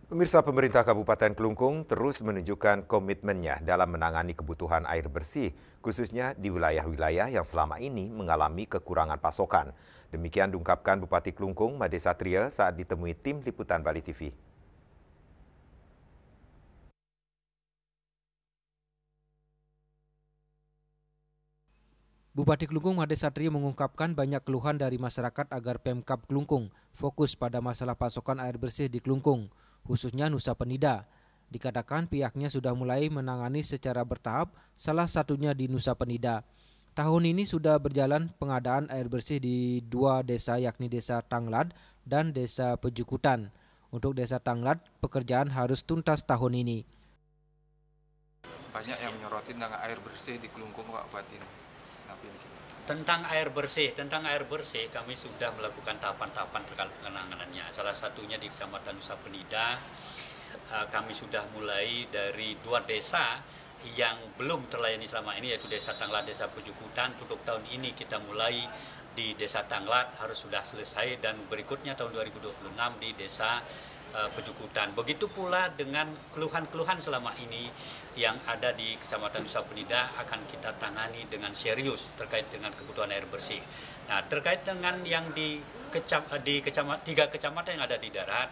Pemirsa, pemerintah Kabupaten Klungkung terus menunjukkan komitmennya dalam menangani kebutuhan air bersih, khususnya di wilayah-wilayah yang selama ini mengalami kekurangan pasokan. Demikian diungkapkan Bupati Klungkung, Made Satria saat ditemui tim liputan Bali TV. Bupati Klungkung Made Satria mengungkapkan banyak keluhan dari masyarakat agar Pemkab Klungkung fokus pada masalah pasokan air bersih di Klungkung, khususnya Nusa Penida. Dikatakan pihaknya sudah mulai menangani secara bertahap, salah satunya di Nusa Penida. Tahun ini sudah berjalan pengadaan air bersih di 2 desa yakni Desa Tanglad dan Desa Pejukutan. Untuk Desa Tanglad, pekerjaan harus tuntas tahun ini. Banyak yang menyoroti tentang air bersih di Klungkung, Pak Bupati. Tentang air bersih kami sudah melakukan tahapan-tahapan terkait penanganannya. Salah satunya di Kecamatan Nusa Penida, kami sudah mulai dari 2 desa yang belum terlayani selama ini, yaitu Desa Tanglad, Desa Pejukutan. Untuk tahun ini kita mulai di Desa Tanglad harus sudah selesai, dan berikutnya tahun 2026 di Desa Pejukutan. Begitu pula dengan keluhan-keluhan selama ini yang ada di Kecamatan Nusa Penida akan kita tangani dengan serius terkait dengan kebutuhan air bersih. Nah, terkait dengan yang di 3 kecamatan yang ada di darat,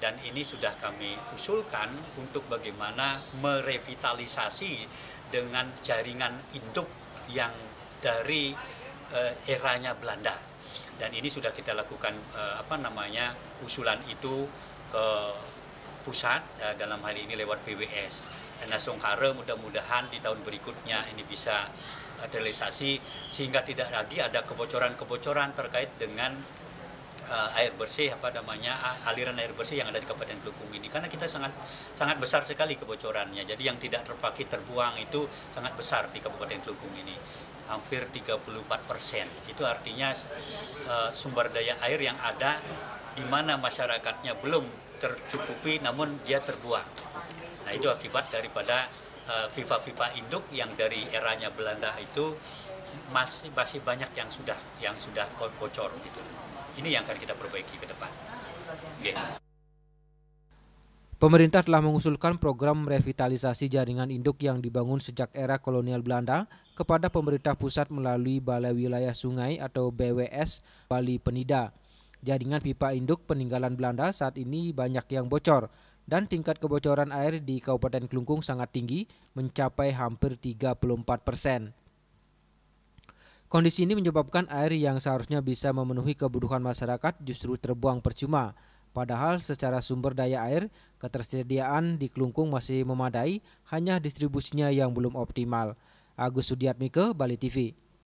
dan ini sudah kami usulkan untuk bagaimana merevitalisasi dengan jaringan induk yang dari eranya Belanda. Dan ini sudah kita lakukan usulan itu ke pusat, dalam hal ini lewat BWS. Dan Songkara mudah-mudahan di tahun berikutnya ini bisa terrealisasi sehingga tidak lagi ada kebocoran-kebocoran terkait dengan air bersih aliran air bersih yang ada di Kabupaten Klungkung ini, karena kita sangat besar sekali kebocorannya. Jadi yang tidak terpakai terbuang itu sangat besar di Kabupaten Klungkung ini, hampir 34%. Itu artinya sumber daya air yang ada di mana masyarakatnya belum tercukupi namun dia terbuang. Nah, itu akibat daripada pipa-pipa induk yang dari eranya Belanda itu masih banyak yang sudah bocor gitu. Ini yang akan kita perbaiki ke depan. Okay. Pemerintah telah mengusulkan program revitalisasi jaringan induk yang dibangun sejak era kolonial Belanda kepada pemerintah pusat melalui Balai Wilayah Sungai atau BWS Bali Penida. Jaringan pipa induk peninggalan Belanda saat ini banyak yang bocor dan tingkat kebocoran air di Kabupaten Klungkung sangat tinggi, mencapai hampir 34%. Kondisi ini menyebabkan air yang seharusnya bisa memenuhi kebutuhan masyarakat justru terbuang percuma. Padahal secara sumber daya air, ketersediaan di Klungkung masih memadai, hanya distribusinya yang belum optimal. Agus Sudiatmike, Bali TV.